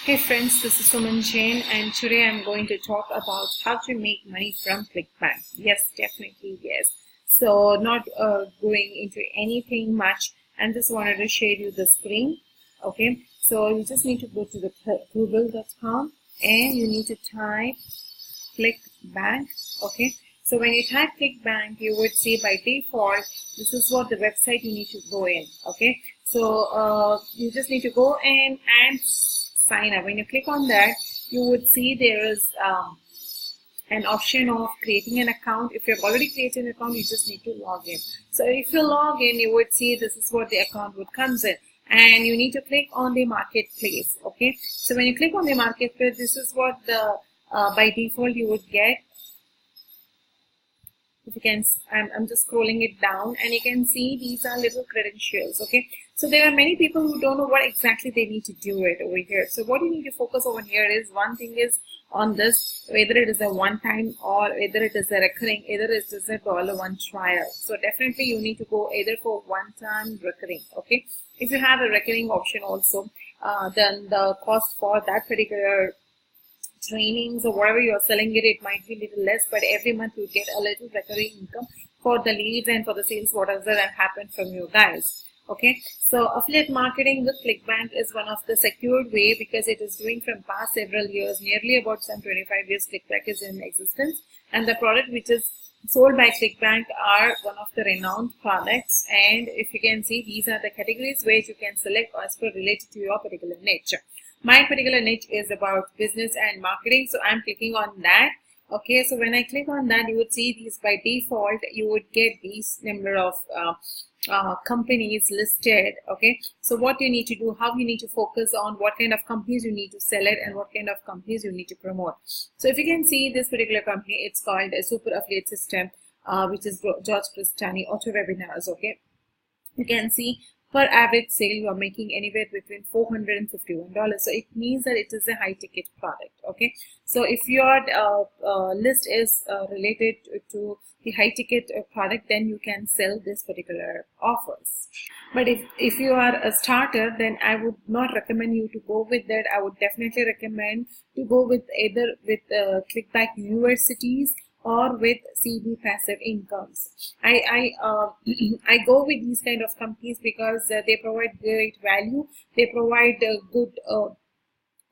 Hey friends, this is Sumansmjain and today I'm going to talk about how to make money from Clickbank. Yes, definitely yes. So not going into anything much and just wanted to share you the screen. Okay, so you just need to go to the google.com and you need to type Clickbank. Okay, so when you type Clickbank, you would see by default this is what the website you need to go in. Okay, so you just need to go in and sign up. When you click on that, you would see there is an option of creating an account. If you've already created an account, you just need to log in. So if you log in, you would see this is what the account would comes in, and you need to click on the marketplace. Okay, so when you click on the marketplace, this is what the by default you would get. If you can, I'm just scrolling it down and you can see these are little credentials. Okay, so there are many people who don't know what exactly they need to do it over here. So what you need to focus over here is one thing is on this, whether it is a one-time or whether it is a recurring, either it is a $1 trial. So definitely you need to go either for one-time recurring. Okay, if you have a recurring option also, then the cost for that particular trainings or whatever you are selling it might be a little less, but every month you get a little recurring income for the leads and for the sales whatever that happened from you guys. Okay, so affiliate marketing with Clickbank is one of the secured way because it is doing from past several years, nearly about some 25 years Clickbank is in existence, and the product which is sold by Clickbank are one of the renowned products. And if you can see, these are the categories where you can select as per related to your particular niche. My particular niche is about business and marketing, so I'm clicking on that. Okay, so when I click on that, you would see these by default, you would get these number of companies listed. Okay, so what you need to do, how you need to focus on what kind of companies you need to sell it and what kind of companies you need to promote. So if you can see this particular company, it's called a super affiliate system, which is George Cristani auto webinars. Okay, you can see per average sale you are making anywhere between $451. So it means that it is a high ticket product. Okay, so if your list is related to the high ticket product, then you can sell this particular offers. But if you are a starter, then I would not recommend you to go with that. I would definitely recommend to go with either with Clickbank Universities or with CB passive incomes. I go with these kind of companies because they provide great value. They provide good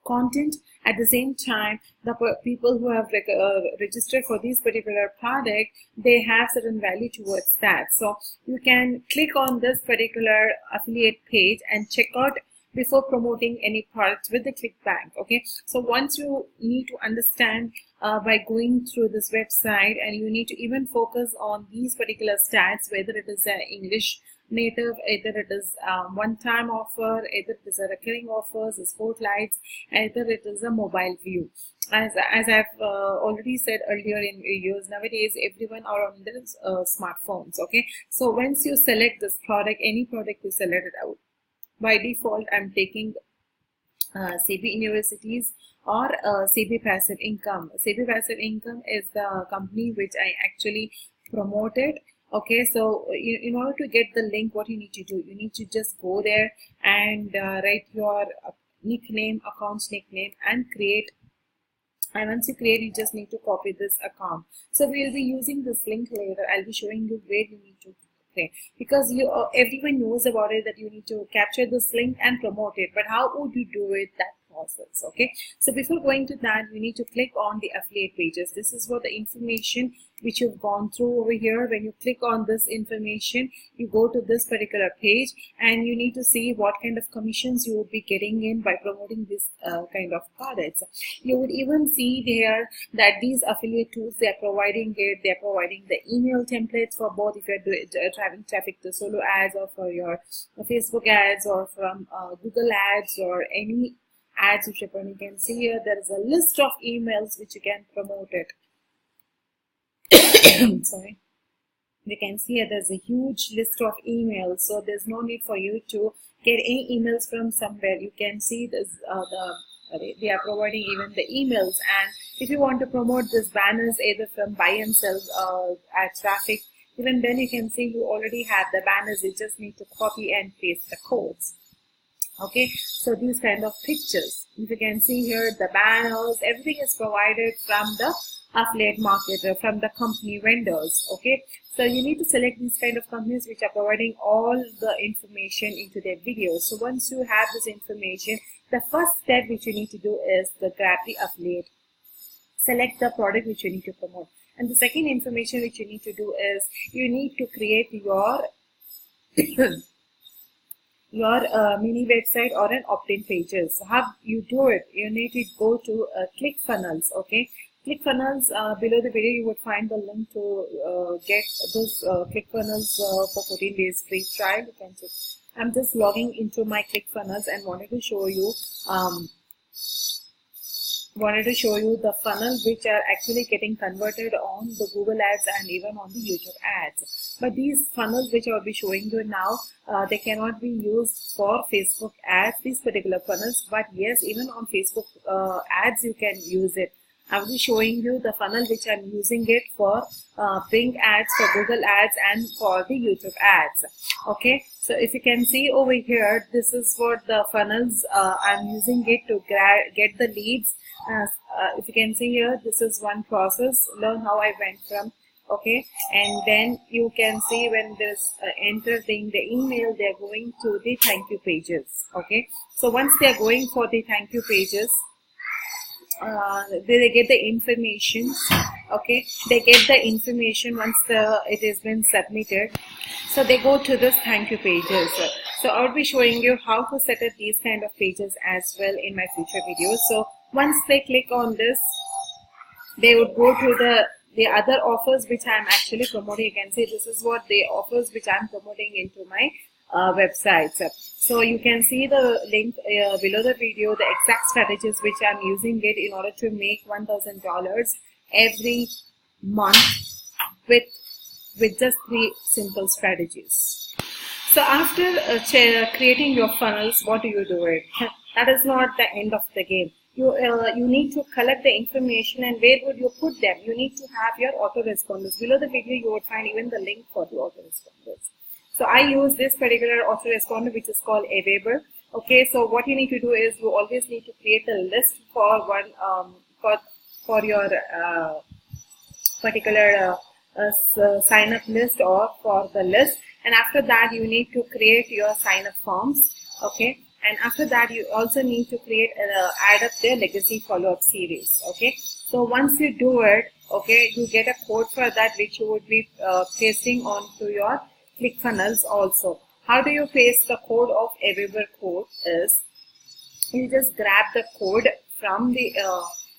content. At the same time, the people who have registered for this particular product, they have certain value towards that. So you can click on this particular affiliate page and check out before promoting any products with the Clickbank. Okay, so once you need to understand by going through this website, and you need to even focus on these particular stats, whether it is an English native, either it is one-time offer, either it is a recurring offers, a spotlights, either it is a mobile view. As I've already said earlier in videos, nowadays everyone are on their smartphones. Okay, so once you select this product, any product you select it out, by default I'm taking CB Universities or CB Passive Income. CB Passive Income is the company which I actually promoted. Okay, so in order to get the link, what you need to do, you need to just go there and write your nickname, account nickname, and create. And once you create, you just need to copy this account. So we will be using this link later. I'll be showing you where you need to create, because you everyone knows about it that you need to capture this link and promote it. But how would you do it? That process. Okay, so before going to that, you need to click on the affiliate pages. This is what the information which you've gone through over here. When you click on this information, you go to this particular page and you need to see what kind of commissions you would be getting in by promoting this kind of products. You would even see there that these affiliate tools, they are providing it. They are providing the email templates for both if you're driving traffic to solo ads or for your Facebook ads or from Google ads or any ads which you can see here. There is a list of emails which you can promote it. Sorry, you can see here there's a huge list of emails, so there's no need for you to get any emails from somewhere. You can see this they are providing even the emails, and if you want to promote this banners either from buy and sell ad traffic, even then you can see you already have the banners. You just need to copy and paste the codes. Okay, so these kind of pictures, if you can see here, the banners, everything is provided from the affiliate marketer, from the company vendors. Okay, so you need to select these kind of companies which are providing all the information into their videos. So once you have this information, the first step which you need to do is to grab the affiliate, select the product which you need to promote, and the second information which you need to do is you need to create your mini website or an opt-in pages. So how you do it? You need to go to ClickFunnels. Okay, ClickFunnels, below the video you would find the link to get this ClickFunnels for 14 days free trial. You can check. I'm just logging into my ClickFunnels and wanted to show you the funnel which are actually getting converted on the Google ads and even on the YouTube ads. But these funnels which I will be showing you now, they cannot be used for Facebook ads, these particular funnels, but yes, even on Facebook ads you can use it. I will be showing you the funnel which I'm using it for Bing ads, for Google ads and for the YouTube ads. Okay, so if you can see over here, this is what the funnels I'm using it to get the leads. If you can see here, this is one process, learn how I went from. Okay, and then you can see when this entering the email, they're going to the thank you pages. Okay, so once they're going for the thank you pages, they get the information. Okay, they get the information once it has been submitted, so they go to this thank you pages. So I'll be showing you how to set up these kind of pages as well in my future videos. So once they click on this, they would go to the other offers which I'm actually promoting. You can see this is what the offers which I'm promoting into my websites. So you can see the link below the video, the exact strategies which I'm using it in order to make $1,000 every month with just 3 simple strategies. So after creating your funnels, what do you do it? That is not the end of the game. You need to collect the information, and where would you put them? You need to have your autoresponders. Below the video you would find even the link for the autoresponders. So I use this particular autoresponder which is called Aweber. Okay, so what you need to do is you always need to create a list for one for your particular sign up list or for the list, and after that you need to create your sign up forms. Okay, and after that you also need to create add up the legacy follow-up series. Okay, so once you do it, okay, you get a code for that which you would be pasting onto your ClickFunnels also. How do you paste the code of Aweber code is you just grab the code from the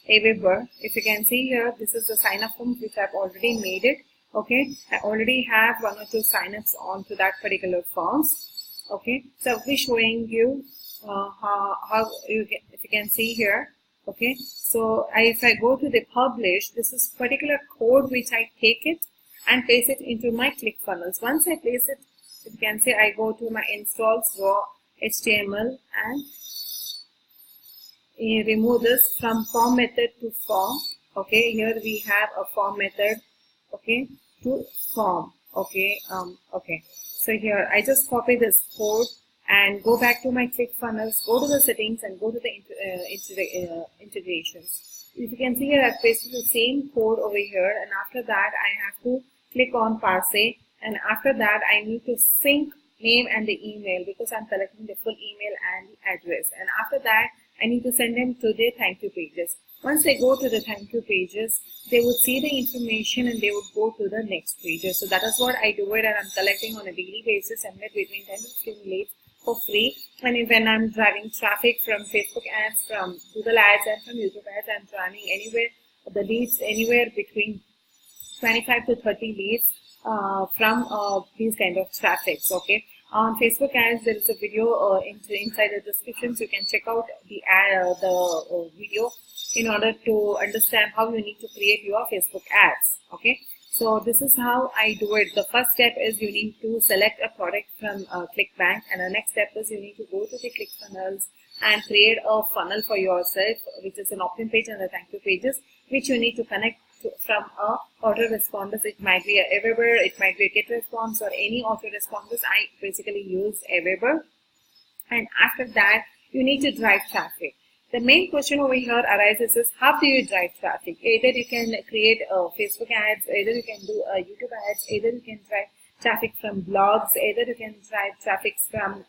Aweber. If you can see here, this is the sign up form which I've already made it. Okay, I already have 1 or 2 sign-ups onto that particular forms. Okay, so I'll be showing you how you get, if you can see here. Okay, so if I go to the publish, this is particular code which I take it and paste it into my ClickFunnels. Once I place it, you can see I go to my installs raw HTML and remove this from form method to form. Okay, here we have a form method. Okay, to form. Okay, okay. So here I just copy this code and go back to my ClickFunnels, go to the settings and go to the integrations. If you can see here, I've pasted the same code over here, and after that I have to click on parse, and after that I need to sync name and the email because I'm collecting the full email and the address, and after that I need to send them to the thank you pages. Once they go to the thank you pages, they would see the information and they would go to the next pages. So that is what I do it, and I'm collecting on a daily basis and between 10 to 15 leads for free. And when I'm driving traffic from Facebook ads, from Google ads and from YouTube ads, I'm driving anywhere, the leads anywhere between 25 to 30 leads from these kind of traffics. Okay, on Facebook ads there is a video inside the description, so you can check out the video in order to understand how you need to create your Facebook ads. Okay, so this is how I do it. The first step is you need to select a product from Clickbank, and the next step is you need to go to the ClickFunnels and create a funnel for yourself, which is an opt-in page and the thank you pages, which you need to connect to from a autoresponders. It might be a Aweber, it might be a GetResponse or any autoresponders. I basically use Aweber. and after that you need to drive traffic. The main question over here arises is, how do you drive traffic? Either you can create Facebook ads, either you can do YouTube ads, either you can drive traffic from blogs, either you can drive traffic from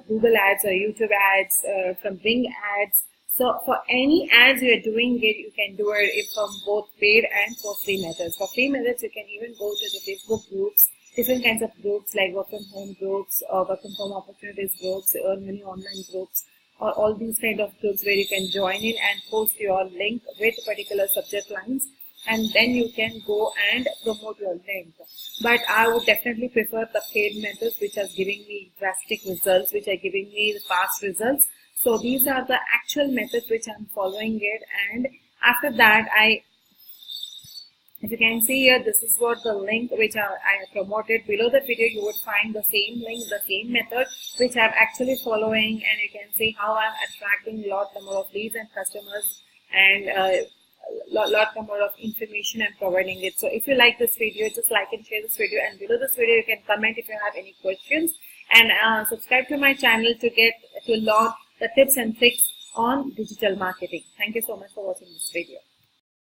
Google ads or YouTube ads, from Bing ads. So for any ads you are doing it, you can do it from both paid and for free methods. For free methods, you can even go to the Facebook groups, different kinds of groups like work from home groups or work from home opportunities groups, earn money online groups, or all these kind of groups where you can join in and post your link with particular subject lines, and then you can go and promote your link. But I would definitely prefer the paid methods, which are giving me drastic results, which are giving me fast results. So these are the actual methods which I'm following it, and after that if you can see here, this is what the link which I promoted. Below the video you would find the same link, the same method which I'm actually following, and you can see how I'm attracting lot number of leads and customers, and lot number of information I'm providing it. So if you like this video, just like and share this video, and below this video you can comment if you have any questions, and subscribe to my channel to learn the tips and tricks on digital marketing. Thank you so much for watching this video.